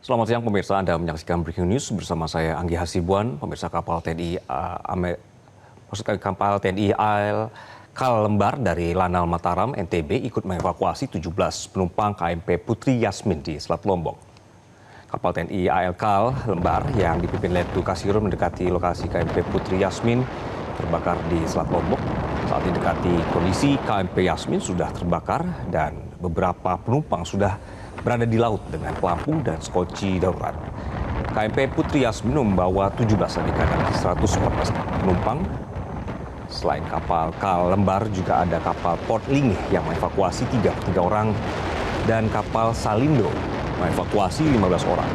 Selamat siang pemirsa, Anda menyaksikan Breaking News bersama saya Anggi Hasibuan. Pemirsa kapal TNI kapal TNI AL Kal Lembar dari Lanal Mataram, NTB ikut mengevakuasi 17 penumpang KMP Putri Yasmin di Selat Lombok. Kapal TNI AL Kal Lembar yang dipimpin Letu Kasirun mendekati lokasi KMP Putri Yasmin terbakar di Selat Lombok. Saat didekati kondisi KMP Yasmin sudah terbakar dan beberapa penumpang sudah berada di laut dengan pelampung dan skoci darurat. KMP Putri Yasmin membawa 17 adegan dan 114 penumpang. Selain kapal Kal Lembar juga ada kapal Port Lingih yang mengevakuasi 33 orang dan kapal Salindo mengevakuasi 15 orang.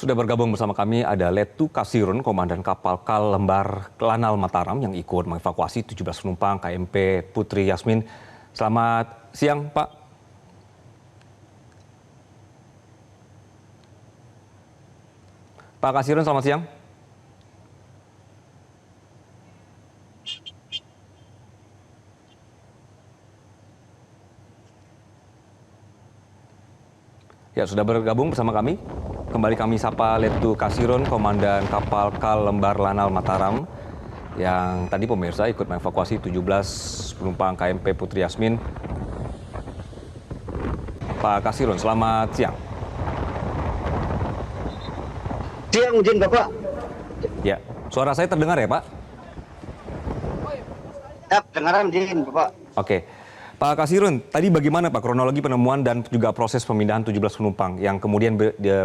Sudah bergabung bersama kami ada Letu Kasirun, Komandan Kapal Kal Lembar Lanal Mataram yang ikut mengevakuasi 17 penumpang KMP Putri Yasmin. Selamat siang, Pak. Pak Kasirun, selamat siang. Ya, sudah bergabung bersama kami. Kembali kami sapa Letu Kasirun, Komandan Kapal Kal Lembar Lanal Mataram, yang tadi pemirsa ikut mengevakuasi 17 penumpang KMP Putri Yasmin. Pak Kasirun, selamat siang. Siang, izin Bapak. Ya, suara saya terdengar ya, Pak? Ya, dengaran izin Bapak. Oke. Pak Kasirun, tadi bagaimana Pak kronologi penemuan dan juga proses pemindahan 17 penumpang yang kemudian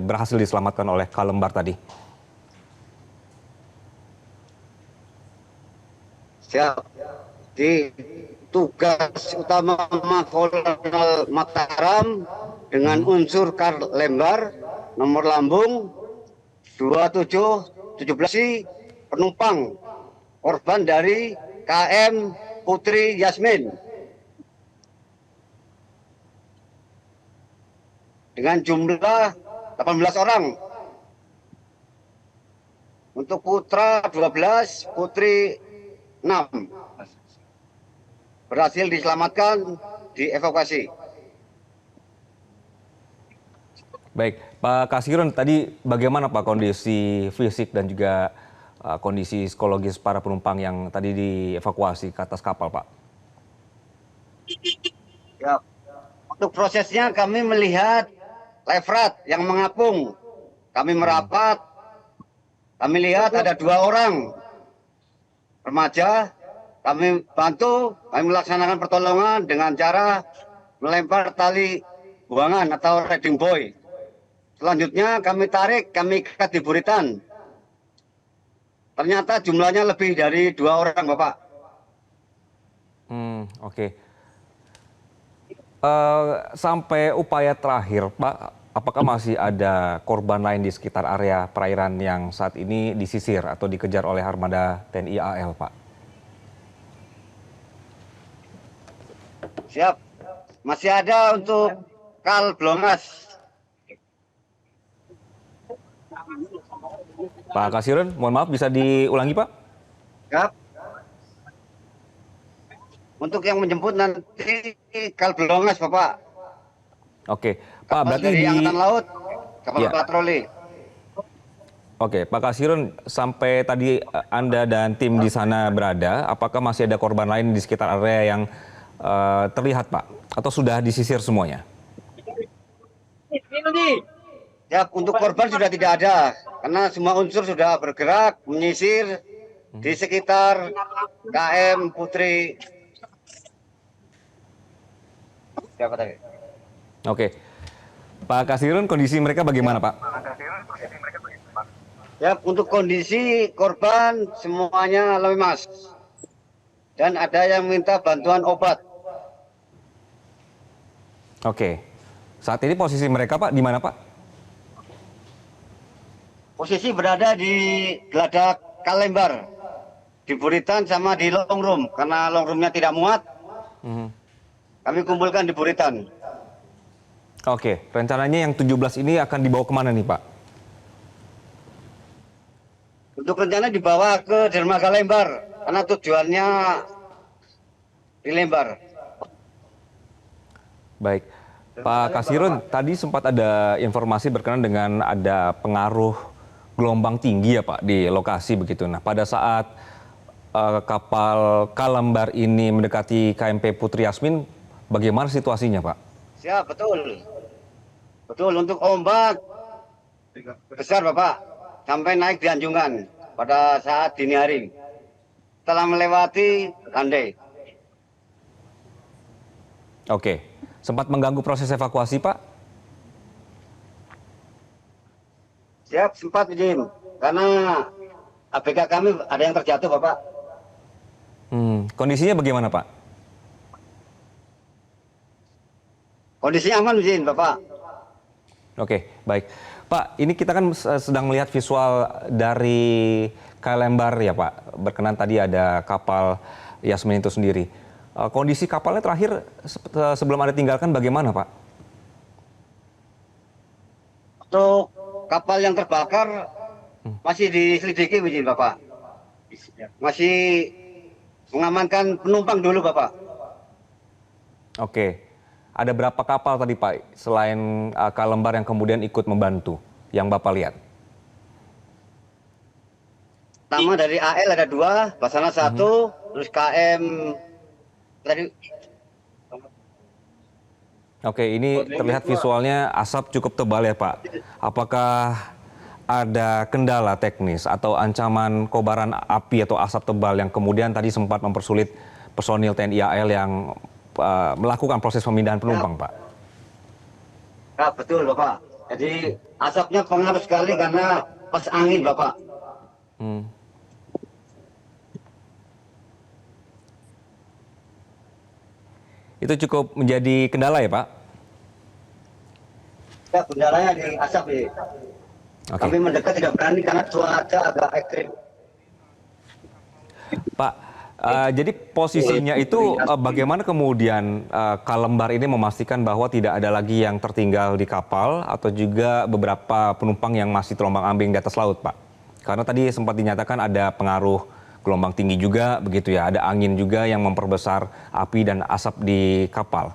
berhasil diselamatkan oleh Kal Lembar tadi? Siap. Di tugas utama Kolonel Mataram dengan unsur Kal Lembar, nomor lambung 2717 penumpang korban dari KM Putri Yasmin. Dengan jumlah 18 orang. Untuk putra 12, putri 6. Berhasil diselamatkan, dievakuasi. Baik, Pak Kasirun, tadi bagaimana Pak kondisi fisik dan juga kondisi psikologis para penumpang yang tadi dievakuasi ke atas kapal, Pak? Ya. Untuk prosesnya kami melihat lefrat yang mengapung. Kami merapat, kami lihat ada 2 orang remaja. Kami bantu, kami melaksanakan pertolongan dengan cara melempar tali buangan atau riding buoy. Selanjutnya kami tarik, kami ikat di buritan. Ternyata jumlahnya lebih dari 2 orang, Bapak. Oke. Sampai upaya terakhir, Pak, apakah masih ada korban lain di sekitar area perairan yang saat ini disisir atau dikejar oleh armada TNI AL, Pak? Siap. Masih ada untuk Kal Blongas. Pak Kasirun, mohon maaf bisa diulangi, Pak? Siap. Untuk yang menjemput nanti Kal Blongas, Bapak. Oke, Pak, Kapal berarti dari Angkatan Laut, kapal Ya. patroli. Oke, Pak Kasirun, sampai tadi Anda dan tim di sana berada, apakah masih ada korban lain di sekitar area yang terlihat, Pak? Atau sudah disisir semuanya? Ya, untuk korban sudah tidak ada, karena semua unsur sudah bergerak, menyisir, di sekitar KM Putri. Siapa tadi? Oke. Pak Kasirun, kondisi mereka bagaimana, Pak? Ya, untuk kondisi korban semuanya lemas. Dan ada yang minta bantuan obat. Oke. Saat ini posisi mereka, Pak, di mana, Pak? Posisi berada di Geladak Kalembar. Di Buritan sama di long room. Karena long roomnya tidak muat, kami kumpulkan di Buritan. Oke, rencananya yang 17 ini akan dibawa kemana nih, Pak? Untuk rencana dibawa ke dermaga Lembar. Karena tujuannya di Lembar. Baik. Pak Kasirun, tadi sempat ada informasi berkenaan dengan ada pengaruh gelombang tinggi ya Pak di lokasi begitu. Nah pada saat kapal Kalembar ini mendekati KMP Putri Yasmin, bagaimana situasinya Pak? Siap, betul. Betul, untuk ombak besar Bapak. Sampai naik di Anjungan pada saat dini hari. Setelah melewati Landai. Oke, sempat mengganggu proses evakuasi Pak? Siap, sempat izin. Karena ABK kami ada yang terjatuh Bapak. Kondisinya bagaimana Pak? Kondisinya aman izin Bapak. Oke, baik. Pak, ini kita kan sedang melihat visual dari Kalembar ya Pak. Berkenan tadi ada kapal Yasmin itu sendiri. Kondisi kapalnya terakhir sebelum Anda tinggalkan bagaimana Pak? Untuk kapal yang terbakar masih diselidiki izin Bapak. Masih mengamankan penumpang dulu Bapak. Oke. Ada berapa kapal tadi Pak selain Kalembar yang kemudian ikut membantu yang Bapak lihat? Pertama dari AL ada 2, Basana 1, terus KM tadi. Oke, ini terlihat visualnya asap cukup tebal ya Pak. Apakah ada kendala teknis atau ancaman kobaran api atau asap tebal yang kemudian tadi sempat mempersulit personil TNI AL yang melakukan proses pemindahan penumpang, Pak? Ya, betul, Bapak. Jadi asapnya pengaruh sekali karena pas angin, Bapak. Itu cukup menjadi kendala ya, Pak? Ya, kendalanya di asap. Ya. Oke. Kami mendekat tidak berani karena cuaca agak ekstrim. Pak, jadi posisinya itu bagaimana kemudian Kalembar ini memastikan bahwa tidak ada lagi yang tertinggal di kapal atau juga beberapa penumpang yang masih terombang-ambing di atas laut, Pak? Karena tadi sempat dinyatakan ada pengaruh gelombang tinggi juga, begitu ya, ada angin juga yang memperbesar api dan asap di kapal.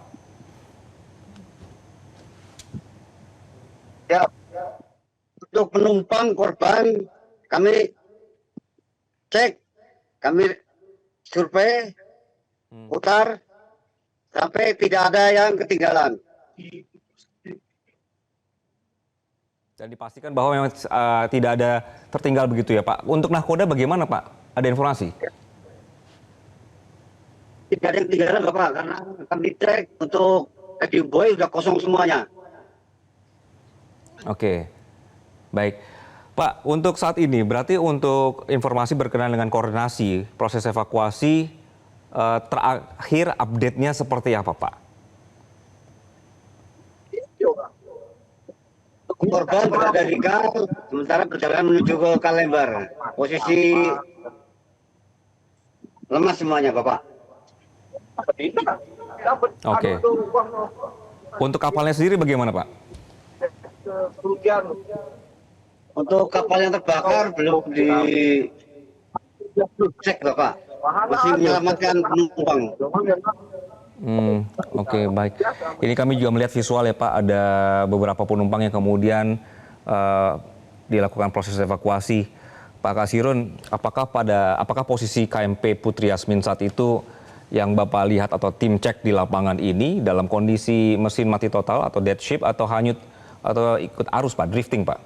Ya, untuk penumpang korban kami cek, kami survei, putar, sampai tidak ada yang ketinggalan. Dan dipastikan bahwa memang tidak ada tertinggal begitu ya Pak. Untuk nahkoda bagaimana Pak? Ada informasi? Tidak ada yang ketinggalan Bapak, karena kami cek untuk radio buoy sudah kosong semuanya. Oke, baik. Pak, untuk saat ini berarti untuk informasi berkenaan dengan koordinasi proses evakuasi terakhir update-nya seperti apa Pak? Korban berada di Kal, sementara perjalanan menuju ke Kalembar. Posisi lemas semuanya, Bapak. Oke. Untuk kapalnya sendiri bagaimana, Pak? Untuk kapal yang terbakar belum dicek, Bapak. Masih menyelamatkan penumpang. Oke, baik. Ini kami juga melihat visual ya Pak, ada beberapa penumpang yang kemudian dilakukan proses evakuasi. Pak Kasirun, apakah posisi KMP Putri Yasmin saat itu yang Bapak lihat atau tim cek di lapangan ini dalam kondisi mesin mati total atau dead ship atau hanyut atau ikut arus Pak, drifting Pak?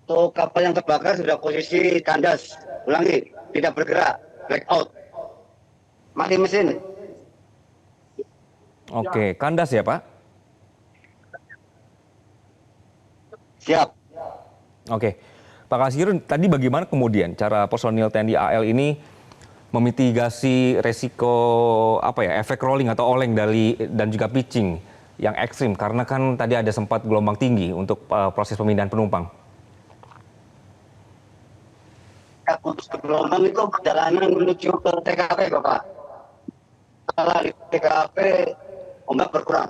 Untuk kapal yang terbakar sudah posisi kandas. Ulangi, tidak bergerak, blackout. Mati mesin. Oke, kandas ya Pak? Siap. Oke, Pak Kasirun, tadi bagaimana kemudian cara personil TNI AL ini memitigasi resiko efek rolling atau oleng dan juga pitching yang ekstrim karena kan tadi ada sempat gelombang tinggi untuk proses pemindahan penumpang. Untuk gelombang itu perjalanan menuju ke TKP, Bapak. Setelah di TKP, ombak berkurang.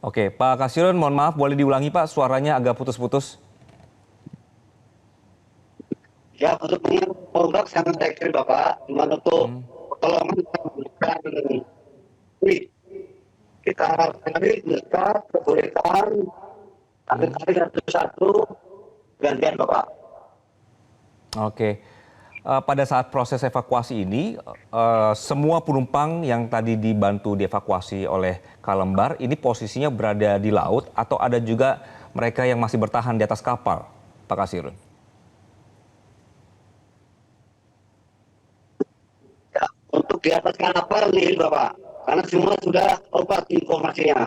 Oke, Pak Kasirun, mohon maaf boleh diulangi Pak, suaranya agak putus-putus. Ya, untuk ombak sangat ekstrim, Bapak. Cuma untuk pertolongan kita menggunakan kita cari dekat, kesulitan, tapi satu-satu gantian, Bapak. Oke, pada saat proses evakuasi ini, semua penumpang yang tadi dibantu dievakuasi oleh Kalembar, ini posisinya berada di laut atau ada juga mereka yang masih bertahan di atas kapal, Pak Kasirun? Ya, untuk di atas kapal nih, Bapak, karena semua sudah obat informasinya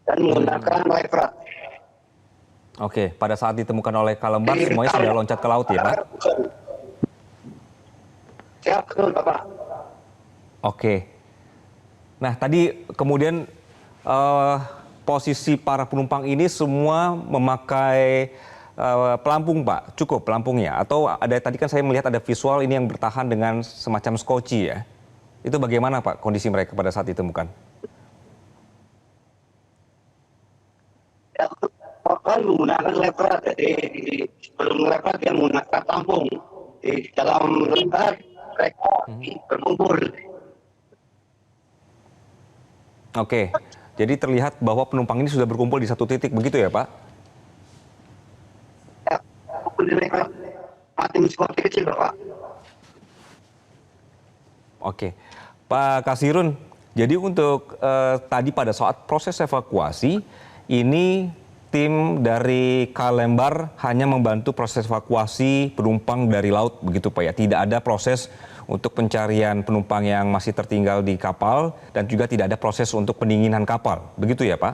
dan menggunakan live raft. Oke, pada saat ditemukan oleh Kalembar, semuanya sudah loncat ke laut ya, Pak? Siap, betul, Bapak. Oke. Nah, tadi kemudian posisi para penumpang ini semua memakai pelampung, Pak? Cukup pelampungnya? Atau ada tadi kan saya melihat ada visual ini yang bertahan dengan semacam skoci ya? Itu bagaimana, Pak, kondisi mereka pada saat ditemukan? Ya, korban menggunakan leopard, jadi sebelum leopard yang menggunakan tampung di dalam leopard mereka berkumpul. Oke, jadi terlihat bahwa penumpang ini sudah berkumpul di satu titik, begitu ya Pak? Ya, mereka mati seperti kecil, Bapak. Oke, Pak Kasirun, jadi untuk tadi pada saat proses evakuasi, ini tim dari Kalembar hanya membantu proses evakuasi penumpang dari laut, begitu Pak ya? Tidak ada proses untuk pencarian penumpang yang masih tertinggal di kapal dan juga tidak ada proses untuk pendinginan kapal, begitu ya Pak?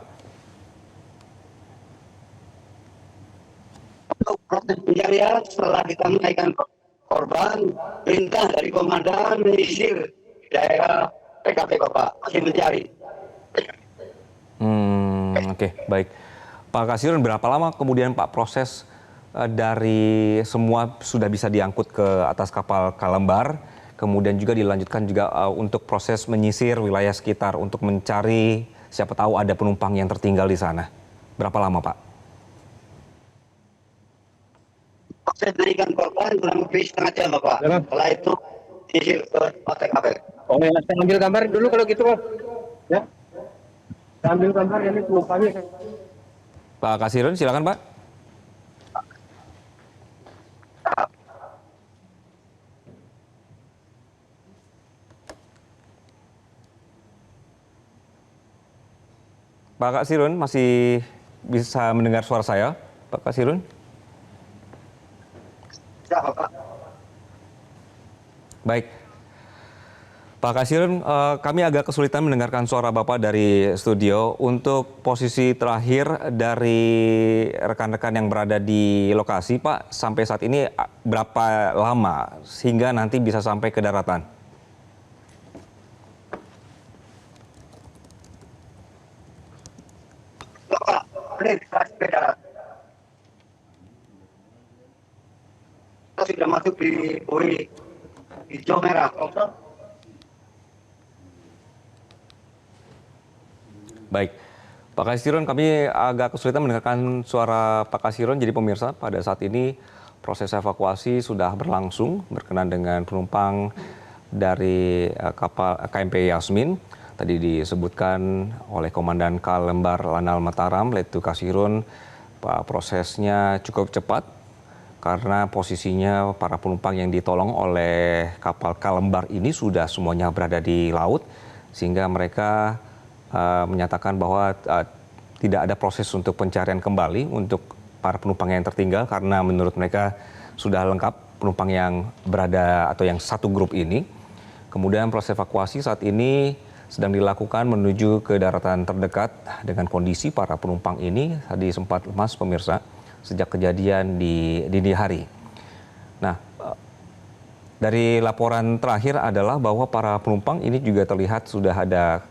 Untuk proses pencarian setelah kita menaikkan korban, perintah dari komandan menyisir daerah TKP, Bapak, masih mencari. Oke, baik. Pak Kasirun, berapa lama kemudian Pak proses dari semua sudah bisa diangkut ke atas kapal Kalembar, kemudian juga dilanjutkan juga untuk proses menyisir wilayah sekitar untuk mencari siapa tahu ada penumpang yang tertinggal di sana. Berapa lama, Pak? Proses menaikkan korban kurang lebih setengah jam, Bapak. Setelah itu menyisir ke TKP. Oh, saya ambil gambar dulu kalau gitu, Pak. Ya. Saya ambil gambar ini penumpangnya. Pak Kasirun, silakan Pak. Pak Kasirun, masih bisa mendengar suara saya, Pak Kasirun? Ya, Bapak. Baik. Pak Kasirun, kami agak kesulitan mendengarkan suara Bapak dari studio. Untuk posisi terakhir dari rekan-rekan yang berada di lokasi, Pak, sampai saat ini berapa lama sehingga nanti bisa sampai ke daratan? Bapak, boleh dikasih ke darat. Kita sudah masuk di bui hijau merah. Baik, Pak Kasirun, kami agak kesulitan mendengarkan suara Pak Kasirun. Jadi pemirsa, pada saat ini proses evakuasi sudah berlangsung berkenaan dengan penumpang dari kapal KMP Yasmin. Tadi disebutkan oleh Komandan Kalembar Lanal Mataram, Letu Kasirun, prosesnya cukup cepat karena posisinya para penumpang yang ditolong oleh kapal Kalembar ini sudah semuanya berada di laut, sehingga mereka menyatakan bahwa tidak ada proses untuk pencarian kembali untuk para penumpang yang tertinggal karena menurut mereka sudah lengkap penumpang yang berada atau yang satu grup ini. Kemudian proses evakuasi saat ini sedang dilakukan menuju ke daratan terdekat dengan kondisi para penumpang ini tadi sempat lemas pemirsa sejak kejadian di dini hari. Nah, dari laporan terakhir adalah bahwa para penumpang ini juga terlihat sudah ada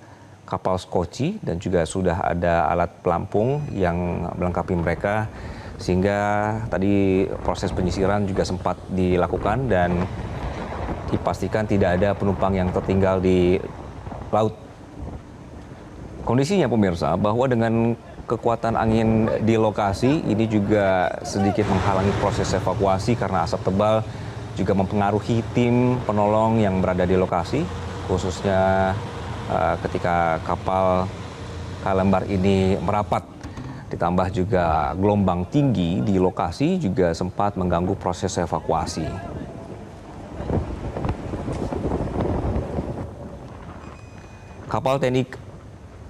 kapal skoci dan juga sudah ada alat pelampung yang melengkapi mereka sehingga tadi proses penyisiran juga sempat dilakukan dan dipastikan tidak ada penumpang yang tertinggal di laut. Kondisinya pemirsa bahwa dengan kekuatan angin di lokasi ini juga sedikit menghalangi proses evakuasi karena asap tebal juga mempengaruhi tim penolong yang berada di lokasi khususnya ketika kapal Kalembar ini merapat. Ditambah juga gelombang tinggi di lokasi juga sempat mengganggu proses evakuasi. Kapal TNI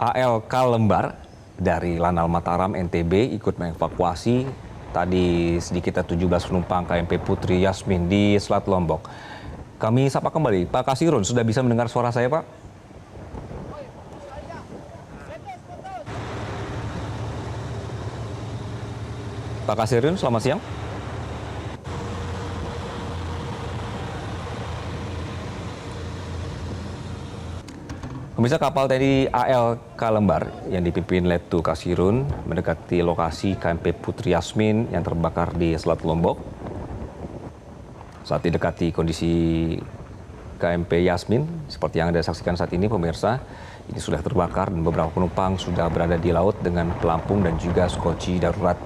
AL Kalembar dari Lanal Mataram NTB ikut mengevakuasi tadi sedikitnya 17 penumpang KMP Putri Yasmin di Selat Lombok. Kami sapa kembali, Pak Kasirun, sudah bisa mendengar suara saya, Pak? Pak Kasirun, selamat siang. Pemirsa, kapal TNI AL Kalembar yang dipimpin Letu Kasirun mendekati lokasi KMP Putri Yasmin yang terbakar di Selat Lombok. Saat didekati kondisi KMP Yasmin, seperti yang Anda saksikan saat ini pemirsa, ini sudah terbakar dan beberapa penumpang sudah berada di laut dengan pelampung dan juga skoci darurat.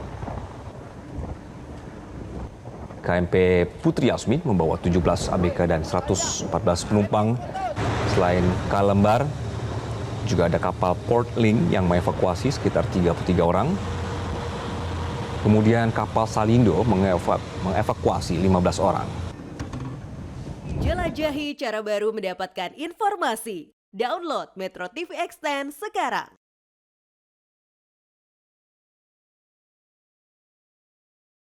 KMP Putri Yasmin membawa 17 ABK dan 114 penumpang. Selain Kalembar, juga ada kapal Port Link yang mengevakuasi sekitar 33 orang. Kemudian kapal Salindo mengevakuasi 15 orang. Jelajahi cara baru mendapatkan informasi. Download Metro TV Extend sekarang.